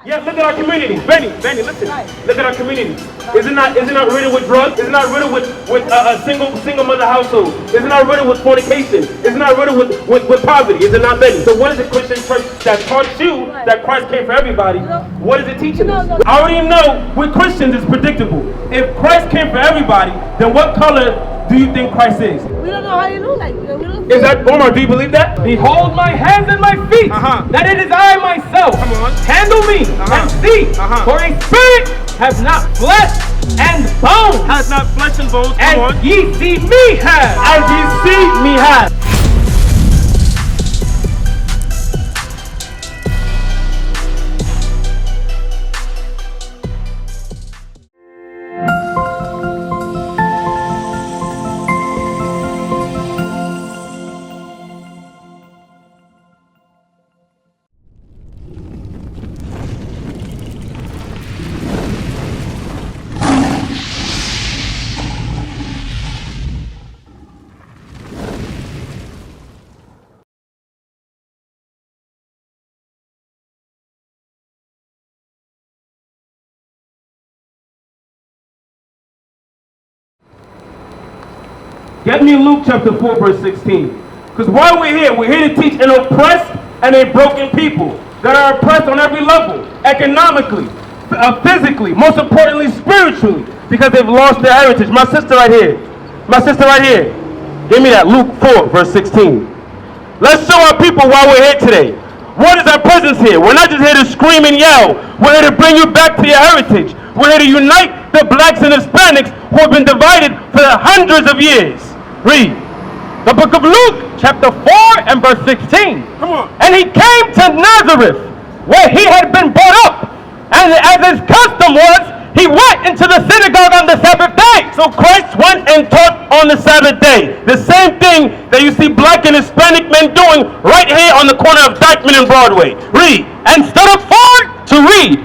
Yeah, look at our community. Benny, listen. Right. Look at our community. Is it not riddled with drugs? Is it not riddled with a single mother household? Is it not riddled with fornication? Is it not riddled with poverty? Is it not, Benny? So what is the Christian church that taught you that Christ came for everybody? What is it teaching us? I already know with Christians it's predictable. If Christ came for everybody, then what color do you think Christ is? We don't know how you look like. Is that, Omar, do you believe that? Behold my hands and my feet, that it is I myself. Come on. Handle me and see, for a spirit has not flesh and bones. Has not flesh and bones. And Come on. ye see me have. As ye see me have. Get me Luke chapter 4 verse 16. Because while we're here to teach an oppressed and a broken people that are oppressed on every level, economically, physically, most importantly spiritually, because they've lost their heritage. My sister right here. Give me that Luke 4 verse 16. Let's show our people why we're here today. What is our presence here? We're not just here to scream and yell. We're here to bring you back to your heritage. We're here to unite the blacks and Hispanics who have been divided for hundreds of years. Read. The book of Luke, chapter 4 and verse 16. Come on. And he came to Nazareth, where he had been brought up. And as his custom was, he went into the synagogue on the Sabbath day. So Christ went and taught on the Sabbath day. The same thing that you see black and Hispanic men doing right here on the corner of Dyckman and Broadway. Read. And stood up forward to read.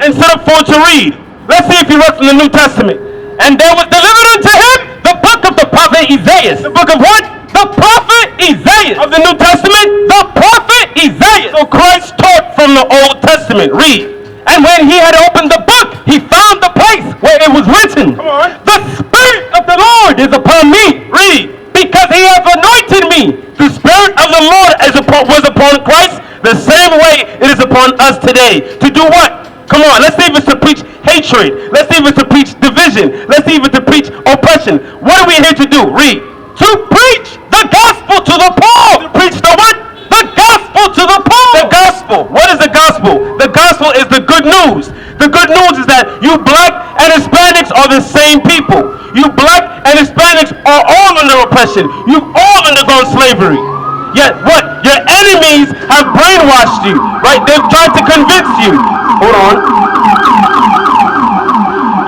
Let's see if he wrote from the New Testament. And there was delivered unto him the book of the prophet Isaiah. The book of what? The prophet Isaiah. Of the New Testament? The prophet Isaiah. So Christ taught from the Old Testament. Read. And when he had opened the book, he found the place where it was written. Come on. The Spirit of the Lord is upon me. Read. Because he hath anointed me. The Spirit of the Lord was upon Christ. The same way it is upon us today. To do what? Come on, let's see if it's to preach hatred. Let's see if it's to preach division. Let's see if it's to preach oppression. What are we here to do? Read. To preach the gospel to the poor. To preach the what? The gospel to the poor. The gospel. What is the gospel? The gospel is the good news. The good news is that you black and Hispanics are the same people. You black and Hispanics are all under oppression. You've all undergone slavery. Yet what? Your enemies have brainwashed you, right? They've tried to convince you. Hold on.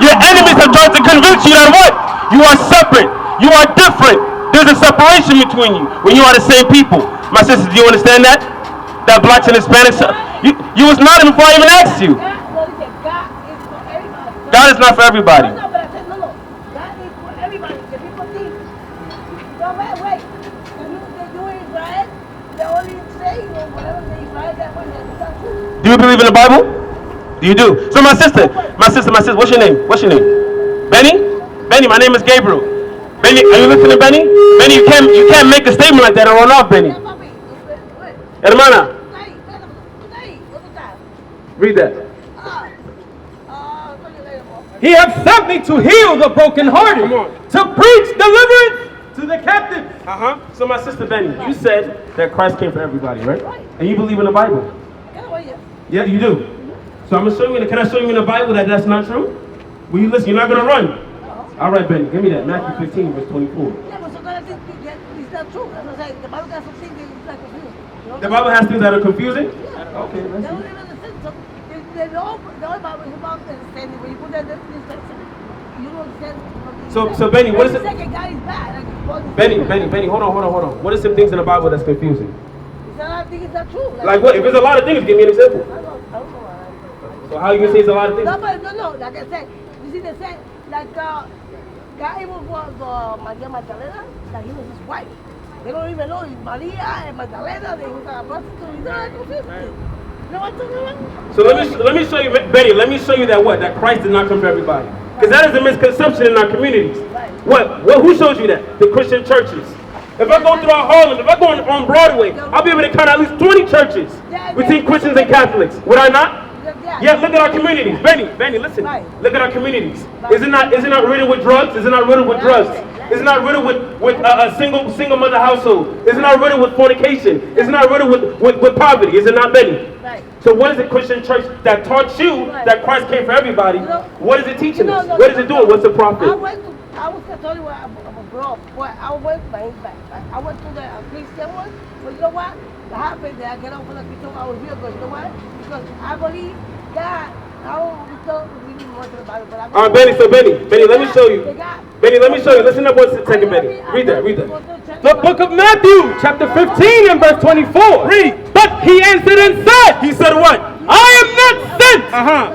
Your enemies have tried to convince you that what? You are separate. You are different. There's a separation between you when you are the same people. My sisters, do you understand that? That blacks and Hispanics, you was nodding before I even asked you. God is not for everybody. No, but I said, no. God is for everybody. The people think, no, wait. You in Israel, they only say, whatever they Israel, that one, that's not true. Do you believe in the Bible? Do you do? So my sister, what's your name? Benny, my name is Gabriel. Benny, are you listening, Benny? Benny, you can't make a statement like that and run off, Benny. Hermana, read that. He hath sent me to heal the brokenhearted, to preach deliverance to the captives. So my sister Benny, you said that Christ came for everybody, right? And you believe in the Bible? Yeah, you do. So I'm gonna show you. Can I show you in the Bible that that's not true? Will you listen? You're not gonna run. All right, Benny, give me that. Matthew 15, verse 24. Yeah, but sometimes it's not true. As I say, the Bible has some things that are confusing. The Bible has things that are confusing? Yeah. Okay, let's They see. don't even understand. So the whole Bible is about understanding. When you put that in this section, you don't understand. So Benny, what is it? Second God is bad. Benny, hold on. What are some things in the Bible that's confusing? It's a lot of things that are true. Like what? If there's a lot of things, give me an example. I don't know. So how you can say it's a lot of things? No. Like I said, you see, they say like God even was Maria Magdalena, that he was his wife. They don't even know it's Maria and Magdalena. They was a prostitute. You know, know what I'm talking about? So let me show you, Betty. Let me show you that Christ did not come for everybody, because that is a misconception in our communities. What? Who shows you that? The Christian churches. If I go throughout Harlem, if I go on Broadway, I'll be able to count at least 20 churches between Christians and Catholics. Would I not? Yeah, look at our communities. Benny, listen. Look at our communities. Is it not riddled with drugs? Is it not riddled with drugs? Is it not riddled with a single mother household? Is it not riddled with fornication? Is it not riddled with poverty? Is it not, Benny? So what is the Christian church that taught you that Christ came for everybody? What is it teaching us? What is it doing? What's the profit? I was telling you I'm a grown up, but I went back. I went to the Christian one, but you know what? What happened there, I get off of the Christian, I was real good. You know what? Because I believe God, I don't really want to the Bible, but I believe. Benny, let me show you. Benny, let me show you. Listen up what's the second, Benny. Read that. The book of Matthew, chapter 15 and verse 24. Read. But he answered and said, He said what? I am not sent,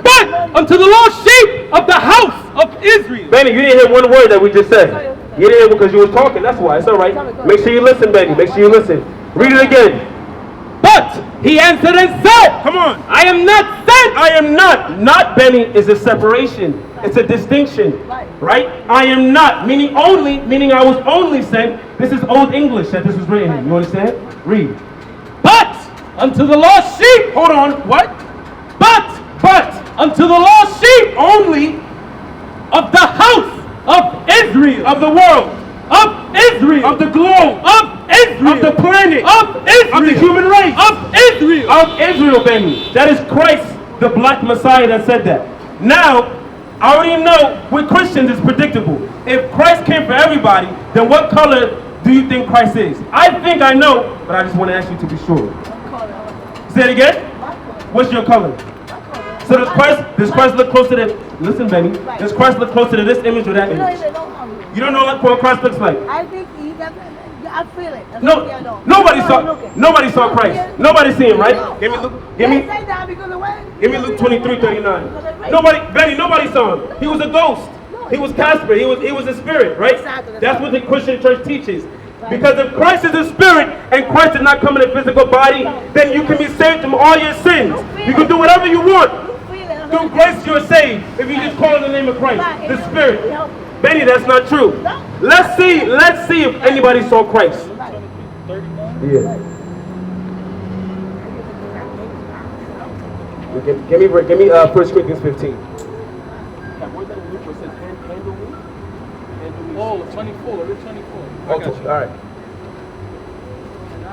but unto the lost sheep of the house of Israel. Benny, you didn't hear one word that we just said. You didn't hear because you was talking. That's why. It's all right. Make sure you listen, Benny. Make sure you listen. Read it again. But he answered and said, Come on. I am not sent. I am not. Not, Benny, is a separation. It's a distinction. Right? I am not. Meaning only. Meaning I was only sent. This is Old English that this was written in. You understand? Read. But unto the lost sheep. Hold on. What? But unto the lost sheep Only of the house of Israel. of the world. Of Israel. Of the globe. Of Israel. Of the planet. Of Israel. Of the human race. Of Israel. Of Israel, Benny. That is Christ, the black Messiah that said that. Now, I already know with Christians it's predictable. If Christ came for everybody, then what color do you think Christ is? I think I know, but I just want to ask you to be sure. Say it again. What's your color? So does Christ look closer to, listen, Benny, does Christ look closer to this image or that image? You don't know what Christ looks like? I think he doesn't. I feel it. Nobody saw Christ. Nobody see him, right? Give me Luke 23:39. Nobody saw him. He was a ghost. He was Casper. He was a spirit, right? That's what the Christian church teaches. Because if Christ is a spirit and Christ did not come in a physical body, then you can be saved from all your sins. You can do whatever you want. Through grace you're saved if you just call in the name of Christ, the Spirit. Benny, that's not true. Let's see if anybody saw Christ. Yeah. Give me 1 Corinthians 15. Oh, 24. All right.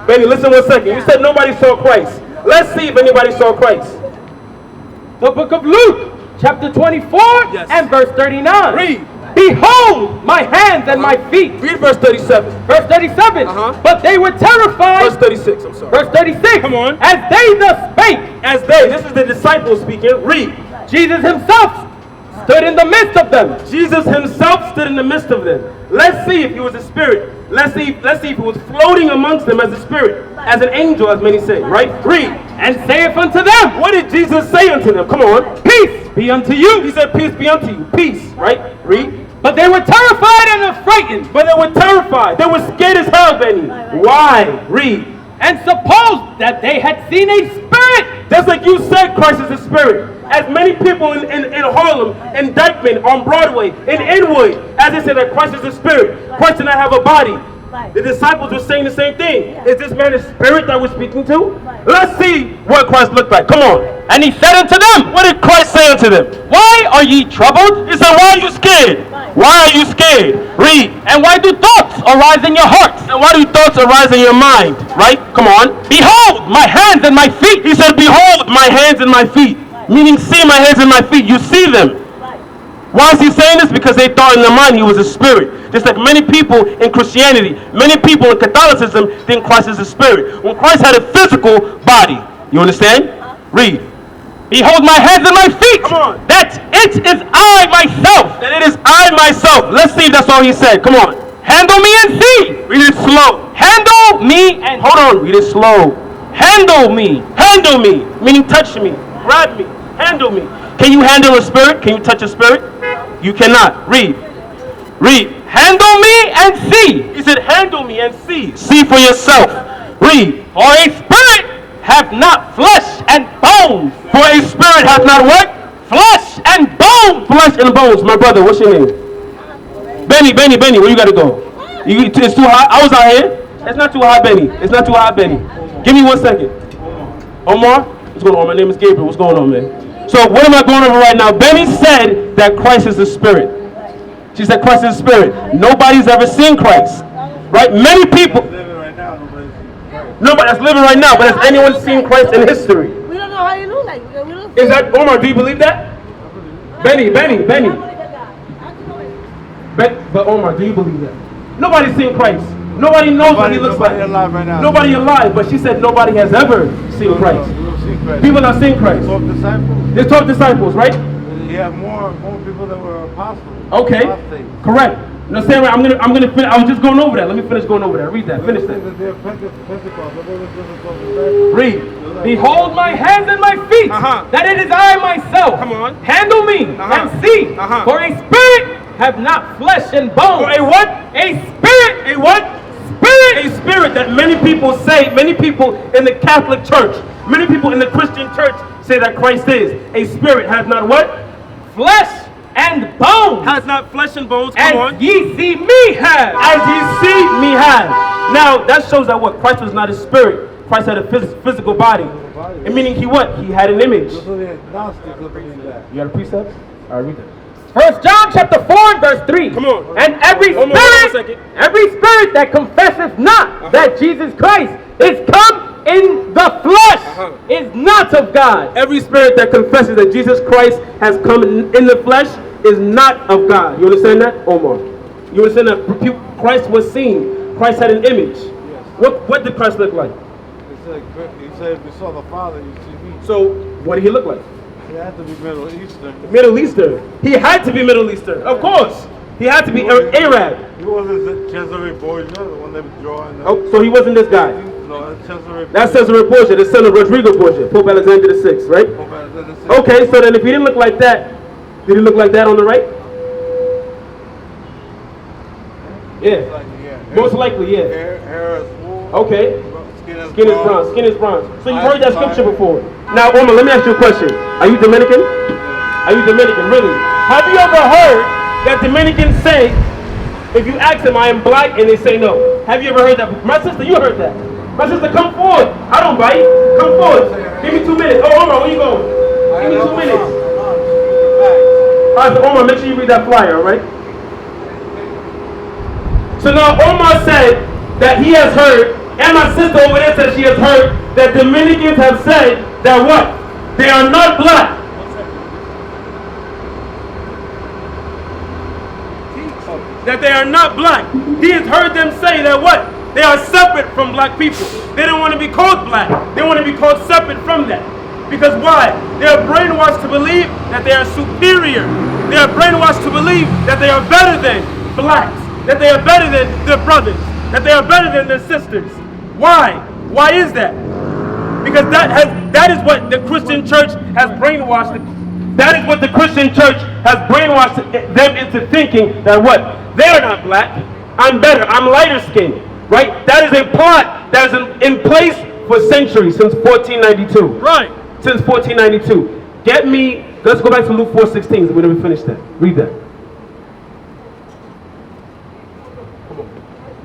Benny, listen 1 second. You said nobody saw Christ. Let's see if anybody saw Christ. The book of Luke, chapter 24 and verse 39. Read. Behold my hands and my feet. Read verse 37. Verse 37. But they were terrified. Verse 36, I'm sorry. Verse 36. Come on. As they thus spake. As they, this is the disciples speaking. Read. Jesus himself stood in the midst of them. Jesus himself stood in the midst of them. Let's see if he was a spirit. Let's see if he was floating amongst them as a spirit, as an angel, as many say, right? Read. And saith unto them. What did Jesus say unto them? Come on. Peace be unto you. He said, peace be unto you. Peace, right? Read. But they were terrified and affrighted. But they were terrified. They were scared as hell, Benny. Why? Read. And supposed that they had seen a spirit. Just like you said, Christ is a spirit. As many people in Harlem, in Dyckman, on Broadway, in Inwood, as they said that Christ is a spirit. Christ did not have a body. The disciples were saying the same thing. Is this man a spirit that we're speaking to? Let's see what Christ looked like. Come on. And he said unto them. What did Christ say unto them? Why are ye troubled? He said, why are you scared? Why are you scared? Read. And why do thoughts arise in your hearts? And why do thoughts arise in your mind? Right? Come on. Behold my hands and my feet. He said, behold my hands and my feet. Meaning, see my hands and my feet. You see them. Why is he saying this? Because they thought in their mind he was a spirit. Just like many people in Christianity, many people in Catholicism think Christ is a spirit. When Christ had a physical body. You understand? Read. Behold my hands and my feet. Come on. That it is I myself. That it is I myself. Let's see if that's all he said. Come on. Handle me and see. Read it slow. Handle me and hold on. Read it slow. handle me. Handle me. Meaning touch me. Grab me. Handle me. Can you handle a spirit? Can you touch a spirit? You cannot. Read. Read. Handle me and see. He said, handle me and see. See for yourself. Read. For a spirit hath not flesh and bones. For a spirit hath not what? Flesh and bones. Flesh and bones. My brother, what's your name? Benny, where you gotta go? It's too hot. I was out here. It's not too hot, Benny. It's not too hot, Benny. Give me 1 second. Omar, what's going on? My name is Gabriel. What's going on, man? So what am I going over right now? Benny said that Christ is the Spirit. She said Christ is the Spirit. Nobody's ever seen Christ, right? Many people. Nobody that's living right now, but has anyone seen Christ in history? We don't know how you look like. Is that Omar? Do you believe that? Benny. But Omar, do you believe that? Nobody's seen Christ. Nobody knows what he looks like. Alive right now. Nobody alive, but she said nobody has ever seen Christ. People have seen Christ. 12 disciples. There's 12 disciples, right? You have more people that were apostles. Okay, correct. No, Sam, I'm gonna finish. I was just going over that. Let me finish going over that. Read that. Finish that. Read. Behold my hands and my feet, that it is I myself. Come on. Handle me and see. For a spirit have not flesh and bones. For a what? A spirit. A what? Spirit. A spirit that many people say, many people in the Catholic Church, many people in the Christian Church say that Christ is. A spirit has not what? Flesh and bones. Has not flesh and bones. Come on. As ye see me have. As ye see me have. Now that shows that what? Christ was not a spirit. Christ had a physical body. And meaning he what? He had an image. You got a precept? All right, read that. 1 John chapter 4 verse 3. Come on. And every spirit that confesseth not that Jesus Christ is come in the flesh is not of God. Every spirit that confesses that Jesus Christ has come in the flesh is not of God. You understand that, Omar? You understand that Christ was seen. Christ had an image. Yes. What did Christ look like? He said, if you saw the Father, you see me. So what did he look like? He had to be Middle Eastern. Middle Eastern. He had to be Middle Eastern. Of course. He had to be Arab. He wasn't Cesare Borgia, the one that was drawing. Oh, so he wasn't this guy. No, that's Cesare Borgia. That's Cesare Borgia, the son of Rodrigo Borgia, Pope Alexander VI, right? Pope Alexander VI. Okay, so then if he didn't look like that, did he look like that on the right? Yeah. Most likely, yeah. Hair is wool. Okay. Skin is bronze. So you've heard that scripture before. Now, Omar, let me ask you a question. Are you Dominican? Are you Dominican, really? Have you ever heard that Dominicans say, if you ask them, I am black, and they say no? Have you ever heard that? My sister, you heard that. My sister, come forward. I don't bite. Come forward. Give me 2 minutes. Oh, Omar, where you going? Give me 2 minutes. All right, so Omar, make sure you read that flyer, all right? So now Omar said that he has heard, and my sister over there said she has heard, that Dominicans have said that what? They are not black. That they are not black. He has heard them say that what? They are separate from black people. They don't want to be called black. They want to be called separate from that. Because why? They are brainwashed to believe that they are superior. They are brainwashed to believe that they are better than blacks. That they are better than their brothers. That they are better than their sisters. Why? Why is that? Because that is what the Christian church has brainwashed. That is what the Christian church has brainwashed them into thinking that what? They're not black. I'm better. I'm lighter skinned. Right? That is a plot that is in place for centuries, since 1492. Right. Since 1492. Get me, let's go back to Luke 4:16. We're going to finish that. Read that.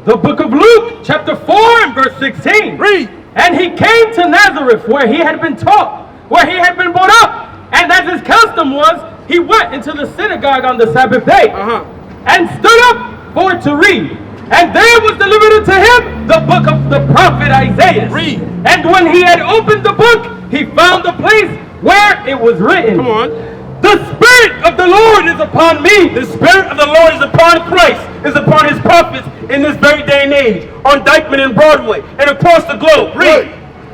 The book of Luke, chapter 4 and verse 16. Read. And he came to Nazareth, where he had been taught, where he had been brought up. And as his custom was, he went into the synagogue on the Sabbath day, and stood up for to read. And there was delivered unto him the book of the prophet Isaiah. Read. And when he had opened the book, he found the place where it was written. Come on. The Spirit of the Lord is upon me. The Spirit of the Lord is upon Christ, is upon his prophets in this very day and age, on Dykeman and Broadway, and across the globe. Read.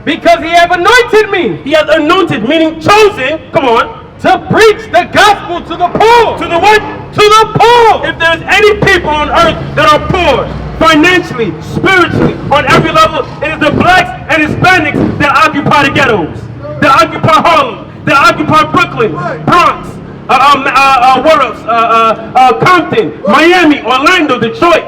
Because he have anointed me. He has anointed, meaning chosen, come on, to preach the gospel to the poor. to the what? To the poor. If there's any people on earth that are poor, financially, spiritually, on every level, it is the blacks and Hispanics that occupy the ghettos, that occupy Harlem, that occupy Brooklyn, Bronx, where else? Compton, Miami, Orlando, Detroit.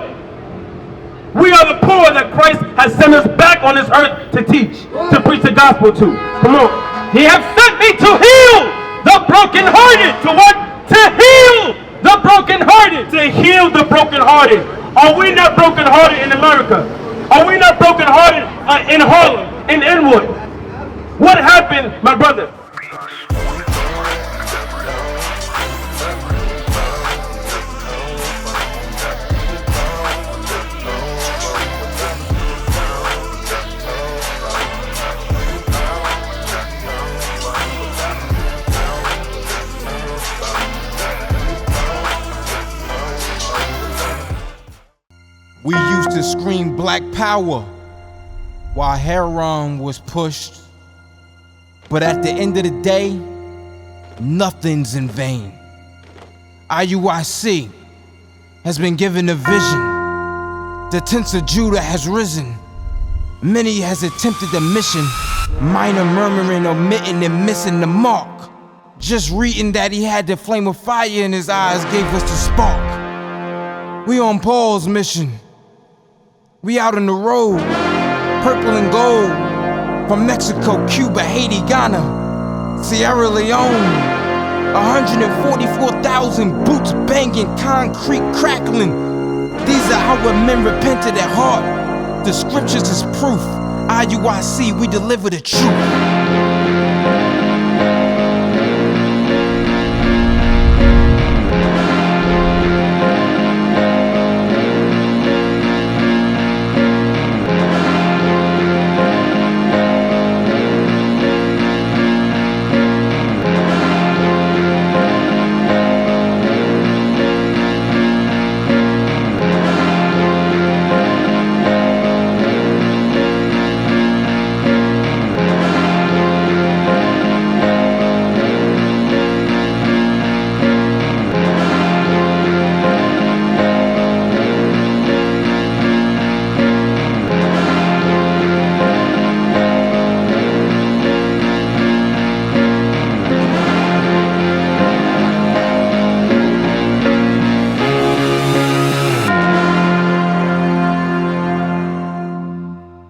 We are the poor that Christ has sent us back on this earth to teach, to preach the gospel to. Come on. He has sent me to heal the brokenhearted. To what? To heal the brokenhearted. To heal the brokenhearted. Are we not brokenhearted in America? Are we not brokenhearted in Harlem, in Inwood? What happened, my brother? We used to scream black power while heroin was pushed. But at the end of the day, nothing's in vain. IUIC has been given a vision. The tents of Judah has risen. Many has attempted the mission. Minor murmuring, omitting, and missing the mark. Just reading that he had the flame of fire in his eyes gave us the spark. We on Paul's mission. We out on the road, purple and gold, from Mexico, Cuba, Haiti, Ghana, Sierra Leone. 144,000 boots banging, concrete crackling. These are our men repented at heart. The scriptures is proof. IUIC, we deliver the truth.